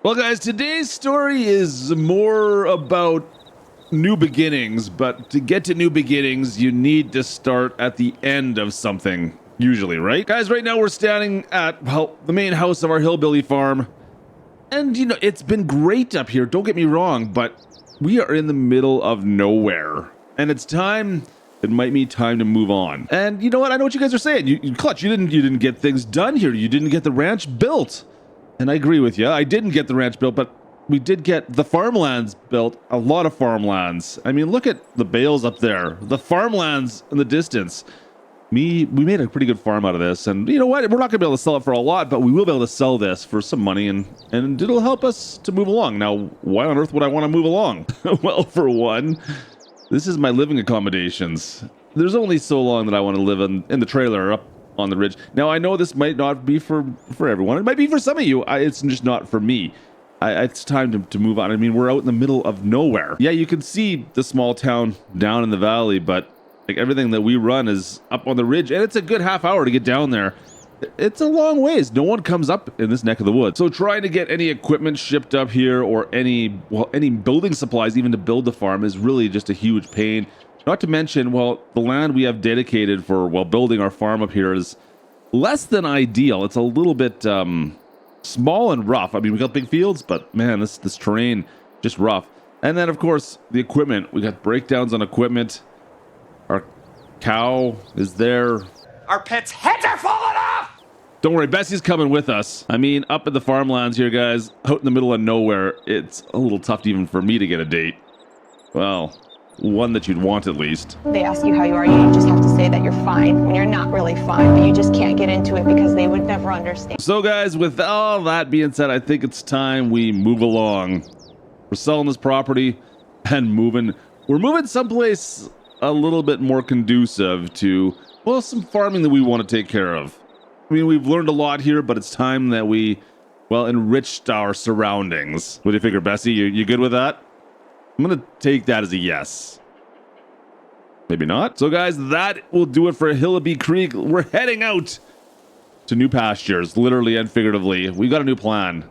Well, guys, today's story is more about new beginnings, but to get to new beginnings, you need to start at the end of something, usually, right? Guys, right now we're standing at, well, the main house of our hillbilly farm. And, you know, it's been great up here, don't get me wrong, but we are in the middle of nowhere. And it's time, it might be time to move on. And you know what? I know what you guys are saying. Klutch, you didn't get things done here. You didn't get the ranch built. And I agree with you. I didn't get the ranch built, but we did get the farmlands built. A lot of farmlands. I mean, look at the bales up there. The farmlands in the distance. We made a pretty good farm out of this. And you know what? We're not going to be able to sell it for a lot, but we will be able to sell this for some money. And it'll help us to move along. Now, why on earth would I want to move along? Well, for one, this is my living accommodations. There's only so long that I want to live in the trailer up on the ridge. Now, I know this might not be for everyone. It might be for some of you. It's just not for me. It's time to move on. I mean, we're out in the middle of nowhere. Yeah, you can see the small town down in the valley, but like everything that we run is up on the ridge, and it's a good half hour to get down there. It's a long ways. No one comes up in this neck of the woods. So trying to get any equipment shipped up here or any building supplies even to build the farm is really just a huge pain. Not to mention, well, the land we have dedicated for, well, building our farm up here is less than ideal. It's a little bit small and rough. I mean, we got big fields, but man, this terrain just rough. And then, of course, the equipment. We got breakdowns on equipment. Our cow is there. Our pets' heads are falling off! Don't worry, Bessie's coming with us. I mean, up in the farmlands here, guys, out in the middle of nowhere, it's a little tough even for me to get a date. Well, one that you'd want at least. They ask you how you are, you just have to say that you're fine when you're not really fine, but you just can't get into it because they would never understand. So guys, with all that being said, I think it's time we move along. We're selling this property and we're moving someplace a little bit more conducive to, well, some farming that we want to take care of. I mean, we've learned a lot here, but it's time that we, well, enriched our surroundings. What do you figure, Bessie? You good with that? I'm going to take that as a yes. Maybe not. So guys, that will do it for Hillbilly Creek. We're heading out to new pastures, literally and figuratively. We got a new plan.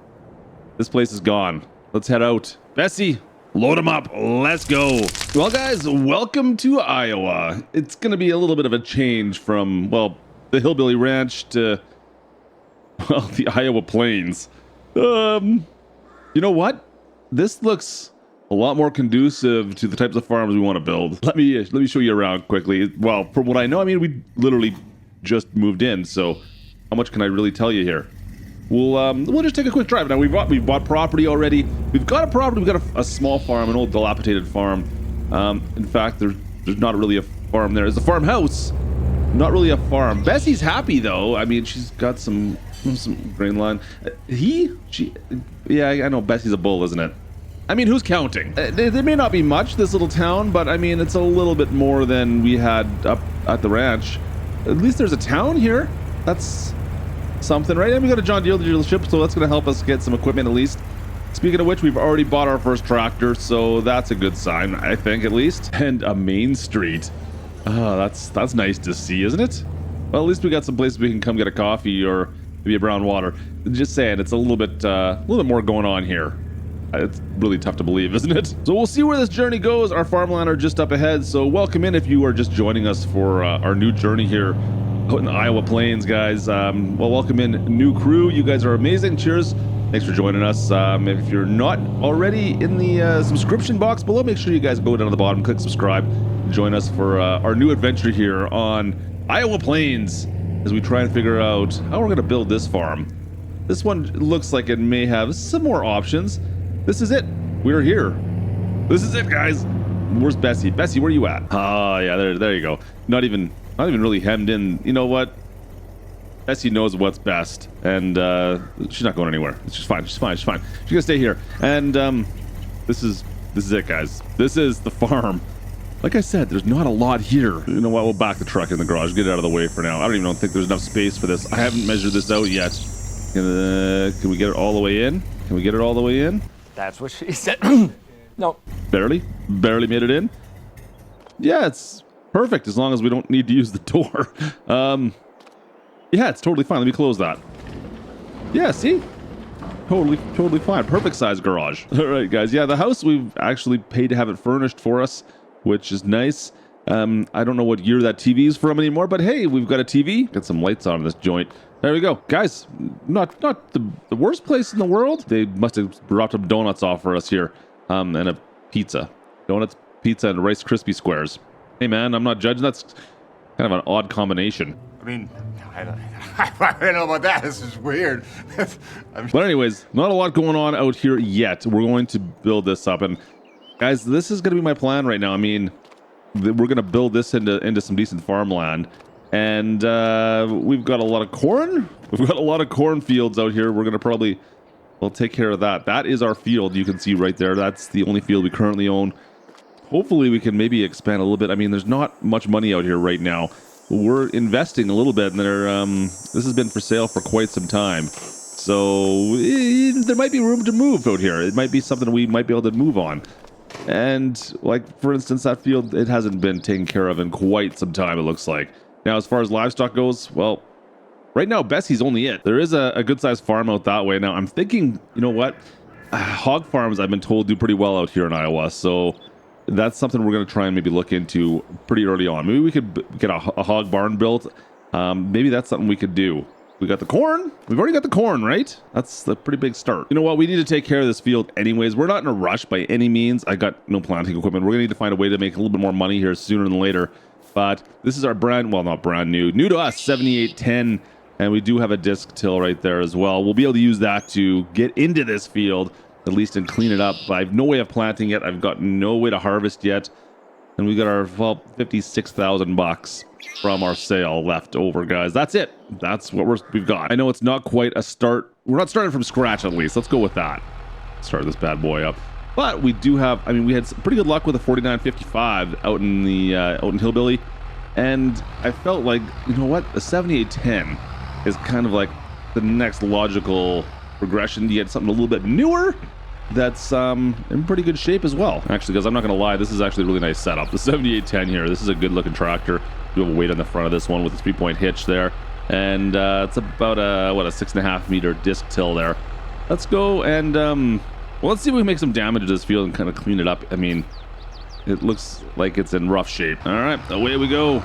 This place is gone. Let's head out. Bessie, load them up. Let's go. Well, guys, welcome to Iowa. It's going to be a little bit of a change from, well, the Hillbilly Ranch to, well, the Iowa Plains. You know what? This looks a lot more conducive to the types of farms we want to build. Let me show you around quickly. Well, from what I know, I mean, we literally just moved in, so how much can I really tell you here? We'll just take a quick drive. Now we've bought property already. We've got a property. We've got a small farm, an old dilapidated farm. In fact, there's not really a farm there. There's a farmhouse, not really a farm. Bessie's happy though. I mean, she's got some grain line. Yeah, I know Bessie's a bull, isn't it? I mean, who's counting? There may not be much, this little town, but I mean, it's a little bit more than we had up at the ranch. At least there's a town here. That's something, right? And we got a John Deere dealership, so that's going to help us get some equipment at least. Speaking of which, we've already bought our first tractor, so that's a good sign, I think, at least. And a main street. Oh, that's nice to see, isn't it? Well, at least we got some places we can come get a coffee or maybe a brown water. Just saying, it's a little bit more going on here. It's really tough to believe, isn't it? So we'll see where this journey goes. Our farmland are just up ahead, so welcome in if you are just joining us for our new journey here out in the Iowa Plains, guys. Well, welcome in, new crew. You guys are amazing. Cheers. Thanks for joining us. If you're not already in the subscription box below, make sure you guys go down to the bottom, click subscribe, and join us for our new adventure here on Iowa Plains as we try and figure out how we're going to build this farm. This one looks like it may have some more options. This is it. We're here. This is it, guys. Where's Bessie? Bessie, where are you at? Ah, yeah, there you go. Not even really hemmed in. You know what? Bessie knows what's best, and she's not going anywhere. It's just fine. She's fine. She's gonna stay here. And this is it, guys. This is the farm. Like I said, there's not a lot here. You know what? We'll back the truck in the garage. Get it out of the way for now. I don't even think there's enough space for this. I haven't measured this out yet. Can we get it all the way in? Can we get it all the way in? That's what she said. No. Barely made it in. Yeah, it's perfect as long as we don't need to use the door. Yeah, it's totally fine. Let me close that. Yeah, see? Totally fine. Perfect size garage. All right, guys. Yeah, the house, we've actually paid to have it furnished for us, which is nice. I don't know what year that TV is from anymore, but hey, we've got a TV. Got some lights on this joint. There we go. Guys, not the worst place in the world. They must have dropped some donuts off for us here. And a pizza. Donuts, pizza, and Rice Krispie squares. Hey, man, I'm not judging. That's kind of an odd combination. I mean, I don't know about that. This is weird. But anyways, not a lot going on out here yet. We're going to build this up. And guys, this is going to be my plan right now. I mean, we're going to build this into some decent farmland. And we've got a lot of corn. We've got a lot of cornfields out here. We're going to we'll take care of that. That is our field. You can see right there. That's the only field we currently own. Hopefully we can maybe expand a little bit. I mean, there's not much money out here right now. We're investing a little bit, and this has been for sale for quite some time. So there might be room to move out here. It might be something we might be able to move on. And like, for instance, that field, it hasn't been taken care of in quite some time, it looks like. Now, as far as livestock goes, well, right now, Bessie's only it. There is a good-sized farm out that way. Now, I'm thinking, you know what? Hog farms, I've been told, do pretty well out here in Iowa. So that's something we're going to try and maybe look into pretty early on. Maybe we could get a hog barn built. Maybe that's something we could do. We got the corn. We've already got the corn, right? That's a pretty big start. You know what? We need to take care of this field anyways. We're not in a rush by any means. I got no planting equipment. We're going to need to find a way to make a little bit more money here sooner than later. But this is our not brand new to us, 7810. And we do have a disc till right there as well. We'll be able to use that to get into this field, at least, and clean it up. But I have no way of planting it. I've got no way to harvest yet. And we got our, well, $56,000 from our sale left over, guys. That's it. That's what we've got. I know it's not quite a start. We're not starting from scratch, at least. Let's go with that. Start this bad boy up. But we do have, I mean, we had some pretty good luck with a 4955 out in Hillbilly. And I felt like, you know what? The 7810 is kind of like the next logical progression. You get something a little bit newer that's in pretty good shape as well. Actually, guys, I'm not going to lie. This is actually a really nice setup. The 7810 here, this is a good looking tractor. You have a weight on the front of this one with a 3-point hitch there. And it's about a 6.5 meter disc till there. Let's go and, well, let's see if we can make some damage to this field and kind of clean it up. I mean, it looks like it's in rough shape. All right, away we go.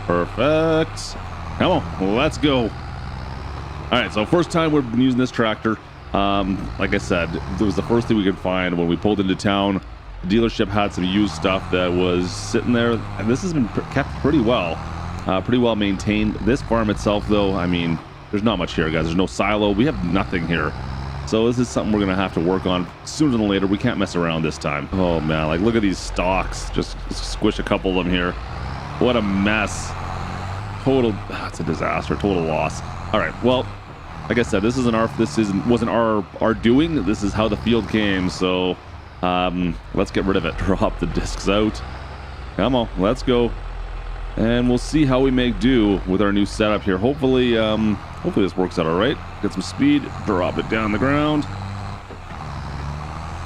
Perfect. Come on, let's go. All right, so first time we're using this tractor. Like I said, it was the first thing we could find when we pulled into town. The dealership had some used stuff that was sitting there, and this has been kept pretty well maintained. This farm itself, though, I mean, there's not much here, guys. There's no silo. We have nothing here. So this is something we're going to have to work on sooner than later. We can't mess around this time. Oh, man, like, look at these stalks. Just squish a couple of them here. What a mess. It's a disaster. Total loss. All right, well, like I said, wasn't our doing. This is how the field came. So let's get rid of it. Drop the discs out. Come on, let's go. And we'll see how we make do with our new setup here. Hopefully this works out all right. Get some speed, drop it down the ground.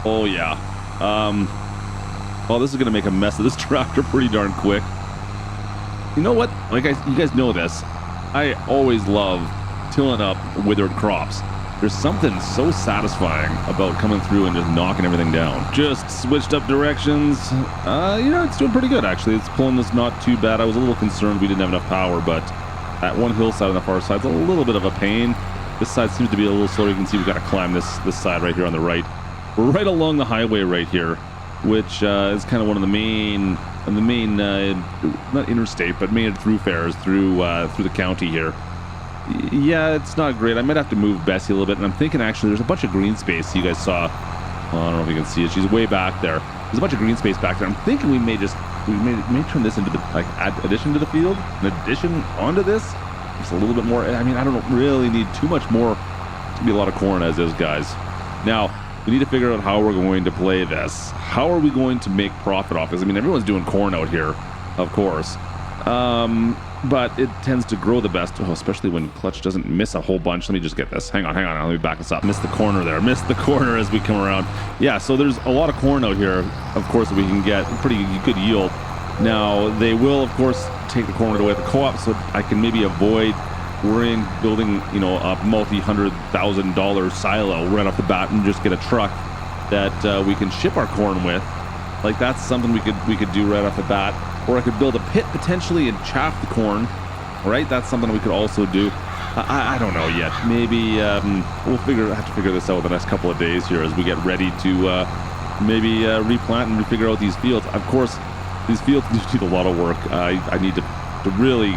Oh yeah. Well, this is gonna make a mess of this tractor pretty darn quick. You know what? Like you guys know this. I always love tilling up withered crops. There's something so satisfying about coming through and just knocking everything down. Just switched up directions. It's doing pretty good, actually. It's pulling this not too bad. I was a little concerned we didn't have enough power, but that one hillside on the far side's a little bit of a pain. This side seems to be a little slower. You can see we've got to climb this side right here on the right. We're right along the highway right here, which is kind of one of the main, not interstate, but main thoroughfares through the county here. Yeah, it's not great. I might have to move Bessie a little bit, and I'm thinking actually there's a bunch of green space you guys saw. Oh, I don't know if you can see it. She's way back there. There's a bunch of green space back there. I'm thinking we may turn this into add addition to the field, an addition onto this. Just a little bit more. I mean, I don't really need too much more. It's gonna be a lot of corn as is, guys. Now we need to figure out how we're going to play this. How are we going to make profit off this? I mean, everyone's doing corn out here, of course. But it tends to grow the best, especially when Klutch doesn't miss a whole bunch. Let me just get this. Hang on. Let me back this up. Missed the corner there. Missed the corner as we come around. Yeah, so there's a lot of corn out here, of course, that we can get pretty good yield. Now, they will, of course, take the corn away at the co-op, so I can maybe avoid worrying building, you know, a multi-$100,000 silo right off the bat and just get a truck that we can ship our corn with. Like, that's something we could do right off the bat. Or I could build a pit potentially and chaff the corn, right? That's something we could also do. I don't know yet. Maybe we'll have to figure this out the next couple of days here as we get ready to maybe replant and figure out these fields. Of course, these fields need a lot of work. I need to really,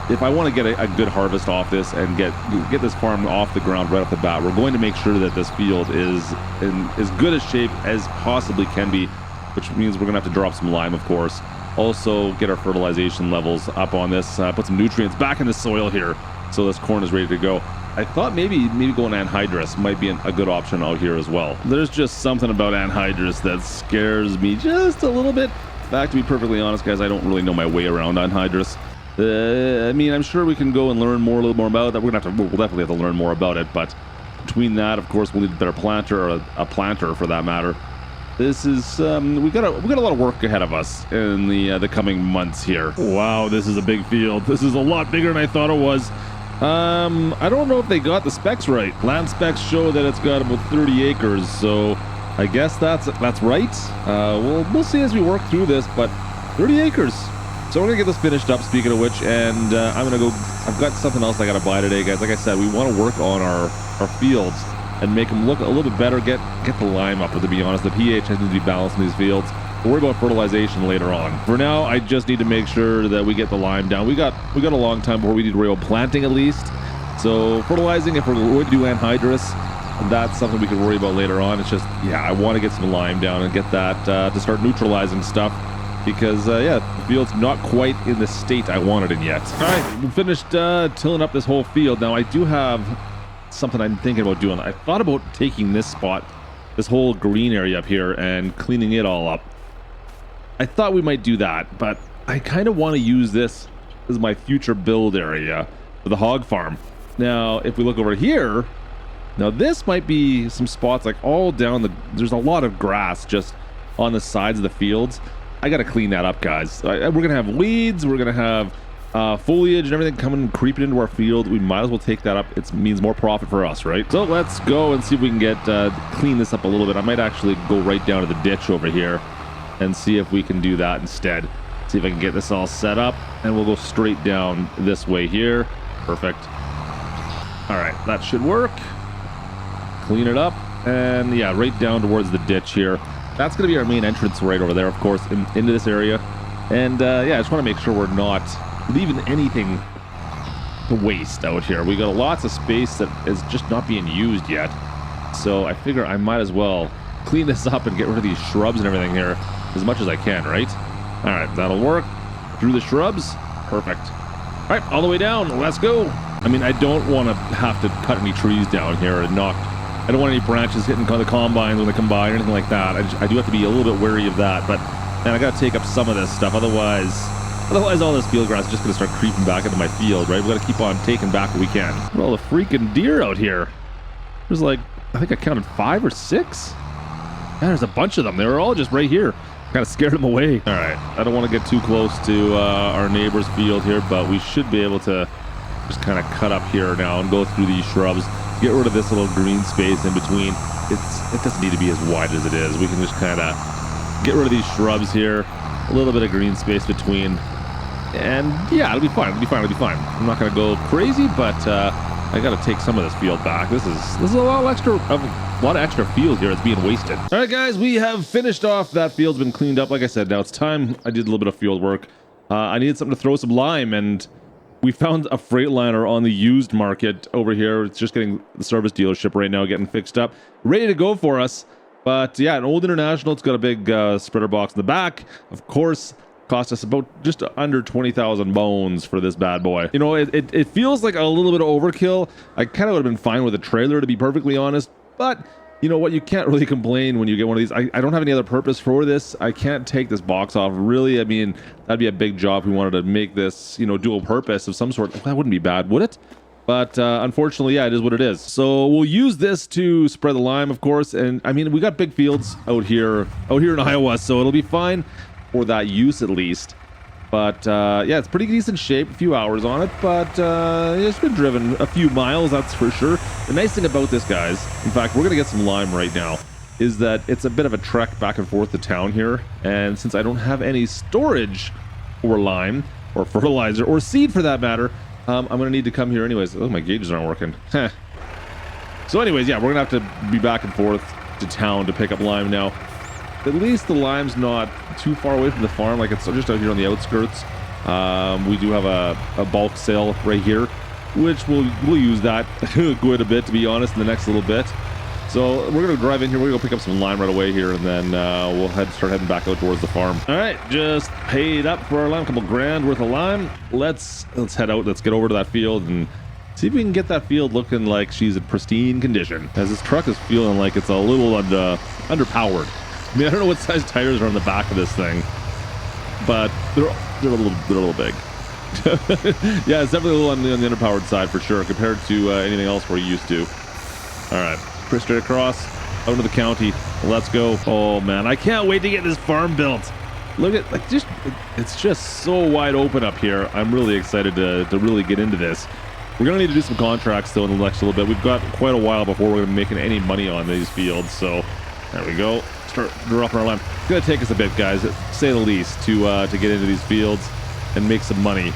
if I want to get a good harvest off this and get this farm off the ground right off the bat, we're going to make sure that this field is in as good a shape as possibly can be, which means we're going to have to drop some lime, of course. Also, get our fertilization levels up on this, put some nutrients back in the soil here so this corn is ready to go. I thought maybe going anhydrous might be a good option out here as well. There's just something about anhydrous that scares me just a little bit. In fact, to be perfectly honest, guys, I don't really know my way around anhydrous. I mean, I'm sure we can go and learn a little more about that. We'll definitely have to learn more about it, but between that, of course, we'll need a better planter, or a planter for that matter. This is we got a lot of work ahead of us in the coming months here. Wow, this is a big field. This is a lot bigger than I thought it was. I don't know if they got the specs right. Land specs show that it's got about 30 acres, so I guess that's right. We'll see as we work through this, but 30 acres. So we're gonna get this finished up, speaking of which, and I'm gonna go. I've got something else I gotta buy today, guys. Like I said, we want to work on our fields and make them look a little bit better. Get the lime up, to be honest. The pH has to be balanced in these fields. We'll worry about fertilization later on. For now, I just need to make sure that we get the lime down. We got a long time before we need to worry about planting at least. So fertilizing, if we're going to do anhydrous, that's something we can worry about later on. It's just, yeah, I want to get some lime down and get that to start neutralizing stuff. Because, yeah, the field's not quite in the state I wanted it yet. All right, we finished tilling up this whole field. Now, I do have something I'm thinking about doing. I thought about taking this spot, this whole green area up here, and cleaning it all up. I thought we might do that, but I kind of want to use this as my future build area for the hog farm. Now, if we look over here, now this might be some spots like all down there's a lot of grass just on the sides of the fields. I got to clean that up, guys. We're going to have weeds, we're going to have foliage and everything coming and creeping into our field. We might as well take that up. It means more profit for us, right? So let's go and see if we can get clean this up a little bit. I might actually go right down to the ditch over here and see if we can do that instead. See if I can get this all set up, and we'll go straight down this way here. Perfect. All right, that should work. Clean it up, and yeah, right down towards the ditch here. That's going to be our main entrance right over there, of course, into this area. And yeah, I just want to make sure we're not leaving anything to waste out here. We got lots of space that is just not being used yet. So I figure I might as well clean this up and get rid of these shrubs and everything here as much as I can, right? All right, that'll work. Through the shrubs. Perfect. All right, all the way down. Let's go. I mean, I don't want to have to cut any trees down here and knock. I don't want any branches hitting the combines when they come by or anything like that. I do have to be a little bit wary of that, but man, I got to take up some of this stuff. Otherwise all this field grass is just going to start creeping back into my field, right? We got to keep on taking back what we can. Look at all the freaking deer out here. There's like, I think I counted 5 or 6. Man, there's a bunch of them. They were all just right here. Kind of scared them away. All right, I don't want to get too close to our neighbor's field here, but we should be able to just kind of cut up here now and go through these shrubs. Get rid of this little green space in between. It doesn't need to be as wide as it is. We can just kind of get rid of these shrubs here. A little bit of green space between. And yeah, it'll be fine. It'll be fine. It'll be fine. I'm not going to go crazy, but I got to take some of this field back. This is a lot of extra field here that's being wasted. All right, guys, we have finished off. That field's been cleaned up. Like I said, now it's time. I did a little bit of field work. I needed something to throw some lime, and we found a Freightliner on the used market over here. It's just getting the service dealership right now, getting fixed up, ready to go for us. But yeah, an old International. It's got a big spreader box in the back. Of course, cost us about just under 20,000 bones for this bad boy. You know, it feels like a little bit of overkill. I kind of would have been fine with a trailer, to be perfectly honest. But you know what? You can't really complain when you get one of these. I don't have any other purpose for this. I can't take this box off. Really, I mean, that'd be a big job if we wanted to make this, you know, dual purpose of some sort. That wouldn't be bad, would it? But unfortunately, yeah, it is what it is. So we'll use this to spread the lime, of course. And I mean, we got big fields out here in Iowa, so it'll be fine for that use at least. But yeah, it's pretty decent shape. A few hours on it, but it's been driven a few miles, that's for sure. The nice thing about this, guys, in fact, we're gonna get some lime right now, is that it's a bit of a trek back and forth to town here. And since I don't have any storage for lime or fertilizer or seed for that matter, I'm gonna need to come here anyways. Oh, my gauges aren't working. So anyways, yeah, we're gonna have to be back and forth to town to pick up lime now. At least the lime's not too far away from the farm, like it's just out here on the outskirts. We do have a bulk sale right here, which we'll use that quite a bit, to be honest, in the next little bit. So we're gonna drive in here, we're gonna go pick up some lime right away here, and then we'll start heading back out towards the farm. All right, just paid up for our lime, a couple grand worth of lime. Let's head out, let's get over to that field and see if we can get that field looking like she's in pristine condition, as this truck is feeling like it's a little underpowered. I mean, I don't know what size tires are on the back of this thing, but they're a little big. Yeah, it's definitely a little on the underpowered side for sure compared to anything else we're used to. All right, pretty straight across out into the county. Let's go. Oh man, I can't wait to get this farm built. Look at it's just so wide open up here. I'm really excited to really get into this. We're gonna need to do some contracts though in the next little bit. We've got quite a while before we're gonna be making any money on these fields. So there we go. Start dropping our lime. It's gonna take us a bit, guys, to say the least, to get into these fields and make some money.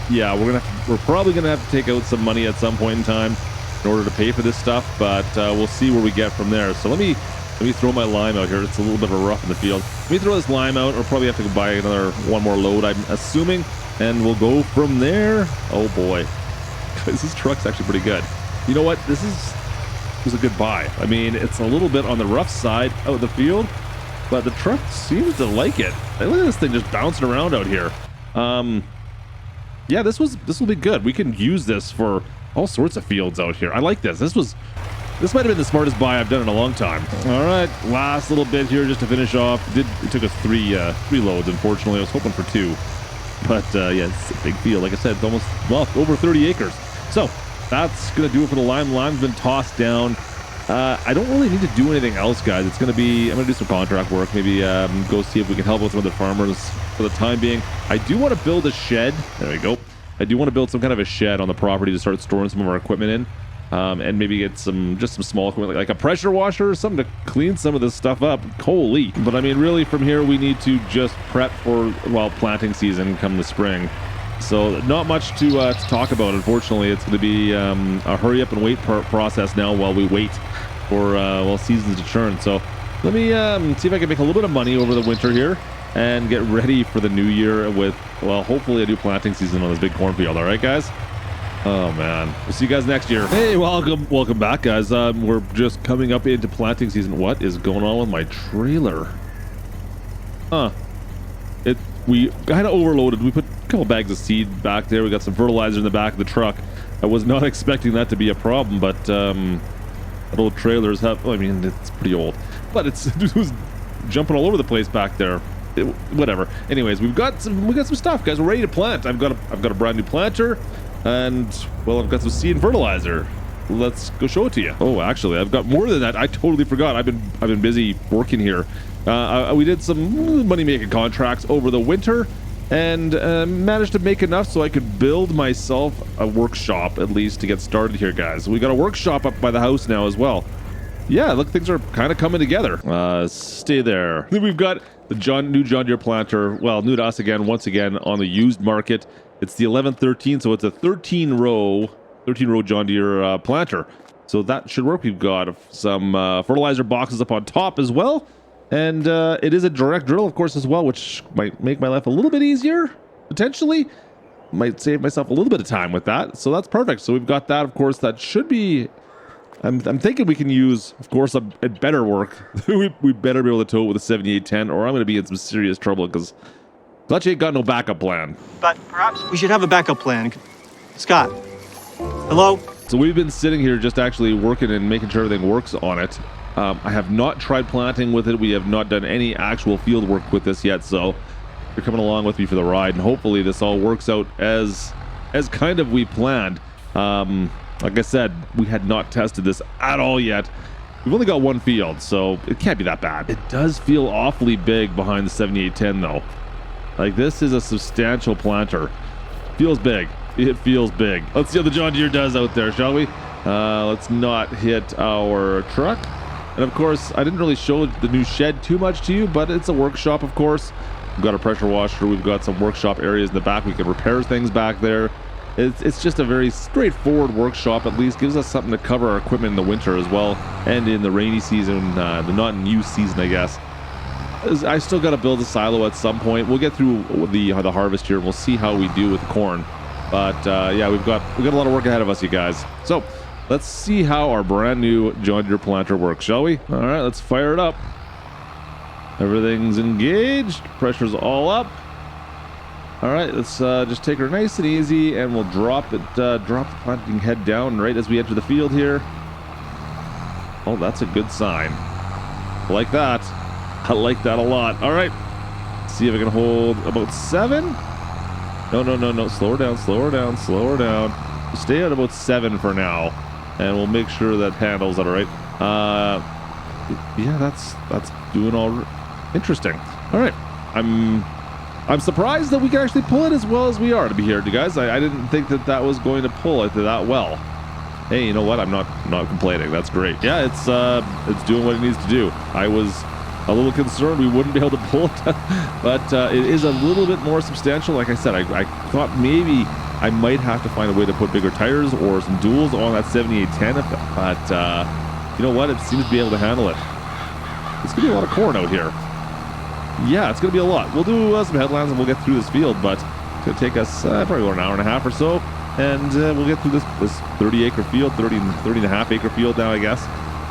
Yeah, we're probably gonna have to take out some money at some point in time in order to pay for this stuff, but we'll see where we get from there. So let me throw my lime out here. It's a little bit of a rough in the field. Let me throw this lime out. We'll probably have to go buy one more load, I'm assuming, and we'll go from there. Oh boy, guys, this truck's actually pretty good. You know what? This was a good buy. I mean, it's a little bit on the rough side out of the field, but the truck seems to like it. Hey, look at this thing just bouncing around out here. Yeah, this will be good. We can use this for all sorts of fields out here. I like this. This might have been the smartest buy I've done in a long time. All right, last little bit here just to finish off. It took us three loads, unfortunately. I was hoping for 2, but yeah, it's a big field. Like I said, it's almost, well, over 30 acres. So that's gonna do it for the lime. Lime's been tossed down. I don't really need to do anything else, guys. I'm gonna do some contract work, maybe go see if we can help with some other farmers for the time being. I do want to build a shed. There we go. I do want to build some kind of a shed on the property to start storing some of our equipment in, and maybe get some small equipment like a pressure washer or something to clean some of this stuff up. Holy! But I mean, really, from here we need to just prep for planting season come the spring. So not much to talk about, unfortunately. It's going to be a hurry up and wait process now while we wait for seasons to turn. So let me see if I can make a little bit of money over the winter here and get ready for the new year with, well, hopefully a new planting season on this big cornfield. All right, guys? Oh man, we'll see you guys next year. Hey, welcome back, guys. We're just coming up into planting season. What is going on with my trailer? We kind of overloaded. We put a couple bags of seed back there. We got some fertilizer in the back of the truck. I was not expecting that to be a problem, but that old trailers have, well, I mean, it's pretty old, but it was jumping all over the place back there. Whatever. Anyways, we've got some stuff, guys. We're ready to plant. I've got a brand new planter, and well, I've got some seed and fertilizer. Let's go show it to you. Oh, actually, I've got more than that. I totally forgot. I've been busy working here. We did some money-making contracts over the winter and managed to make enough so I could build myself a workshop, at least, to get started here, guys. We got a workshop up by the house now as well. Yeah, look, things are kind of coming together. Stay there. Then we've got the new John Deere planter. Well, new to us again, once again, on the used market. It's the 1113, so it's a 13-row John Deere planter. So that should work. We've got some fertilizer boxes up on top as well. And it is a direct drill, of course, as well, which might make my life a little bit easier, potentially. Might save myself a little bit of time with that. So that's perfect. So we've got that, of course. That should be... I'm thinking we can use, of course, a better work. we better be able to tow it with a 7810, or I'm going to be in some serious trouble because Klutch ain't got no backup plan. But perhaps we should have a backup plan. Scott, hello? So we've been sitting here just actually working and making sure everything works on it. I have not tried planting with it. We have not done any actual field work with this yet, so you're coming along with me for the ride, and hopefully this all works out as kind of we planned. Like I said, we had not tested this at all yet. We've only got one field, so it can't be that bad. It does feel awfully big behind the 7810, though. Like, this is a substantial planter. Feels big. It feels big. Let's see how the John Deere does out there, shall we? Let's not hit our truck. And of course, I didn't really show the new shed too much to you, but it's a workshop, of course. We've got a pressure washer. We've got some workshop areas in the back. We can repair things back there. It's just a very straightforward workshop. At least gives us something to cover our equipment in the winter as well, and in the rainy season, the not in use season, I guess. I still got to build a silo at some point. We'll get through the harvest here, and we'll see how we do with the corn. But yeah, we've got a lot of work ahead of us, you guys. So let's see how our brand new John Deere planter works, shall we? All right, let's fire it up. Everything's engaged. Pressure's all up. All right, let's just take her nice and easy, and we'll drop the planting head down right as we enter the field here. Oh, that's a good sign. I like that. I like that a lot. All right, let's see if I can hold about 7. No. Slow her down, slow her down, slow her down. Stay at about 7 for now, and we'll make sure that handles that all right. Yeah, that's doing all right. Interesting. All right, I'm surprised that we can actually pull it as well as we are, to be here, you guys. I didn't think that was going to pull it that well. Hey, you know what? I'm not complaining. That's great. Yeah, it's doing what it needs to do. I was a little concerned we wouldn't be able to pull it, but it is a little bit more substantial. Like I said, I thought maybe I might have to find a way to put bigger tires or some duals on that 7810, but you know what? It seems to be able to handle it. It's gonna be a lot of corn out here. Yeah, it's gonna be a lot. We'll do some headlands and we'll get through this field, but it's gonna take us probably about an hour and a half or so, and we'll get through this 30-acre field, 30 and a half acre field now, I guess,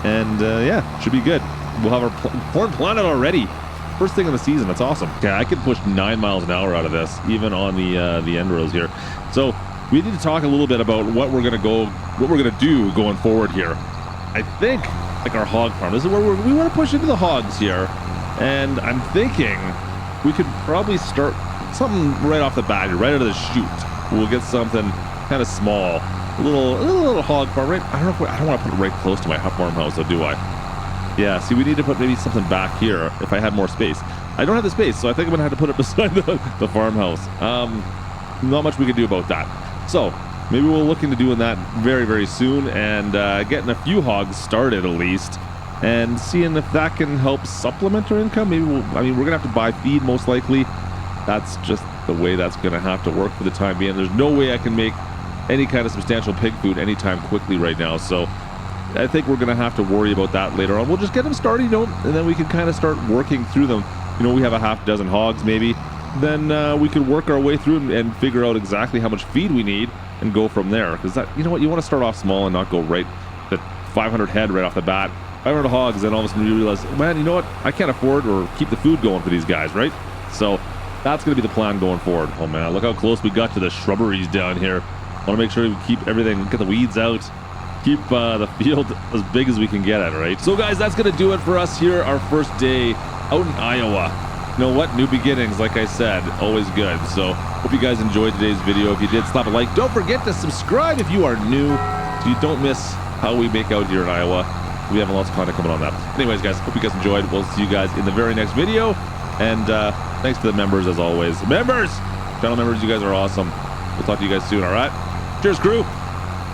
and yeah, should be good. We'll have our corn planted already. First thing of the season. That's awesome. Yeah, I could push 9 miles an hour out of this, even on the end rows here. So we need to talk a little bit about what we're gonna do going forward here. I think like our hog farm. This is where we want to push into the hogs here, and I'm thinking we could probably start something right off the bat, right out of the chute. We'll get something kind of small, a little hog farm. Right? I don't want to put it right close to my farmhouse, though, do I? Yeah, see, we need to put maybe something back here if I had more space. I don't have the space, so I think I'm going to have to put it beside the farmhouse. Not much we can do about that. So maybe we'll look into doing that very, very soon, and getting a few hogs started at least, and seeing if that can help supplement our income. Maybe we're going to have to buy feed most likely. That's just the way that's going to have to work for the time being. There's no way I can make any kind of substantial pig food anytime quickly right now, so I think we're going to have to worry about that later on. We'll just get them started, and then we can kind of start working through them. We have a half dozen hogs maybe. Then we could work our way through and figure out exactly how much feed we need and go from there. Because that, you know what, you want to start off small and not go right to 500 head right off the bat. 500 hogs, then all of a sudden you realize, man, you know what, I can't afford or keep the food going for these guys, right? So that's going to be the plan going forward. Oh man, look how close we got to the shrubberies down here. Want to make sure we keep everything, get the weeds out. Keep the field as big as we can get at, right? So guys, that's gonna do it for us here, our first day out in Iowa. You know what? New beginnings, like I said, always good. So hope you guys enjoyed today's video. If you did, slap a like. Don't forget to subscribe if you are new, so you don't miss how we make out here in Iowa. We have lots of content coming on that. Anyways, guys, hope you guys enjoyed. We'll see you guys in the very next video. And thanks to the members as always. Members! Channel members, you guys are awesome. We'll talk to you guys soon, all right? Cheers, crew!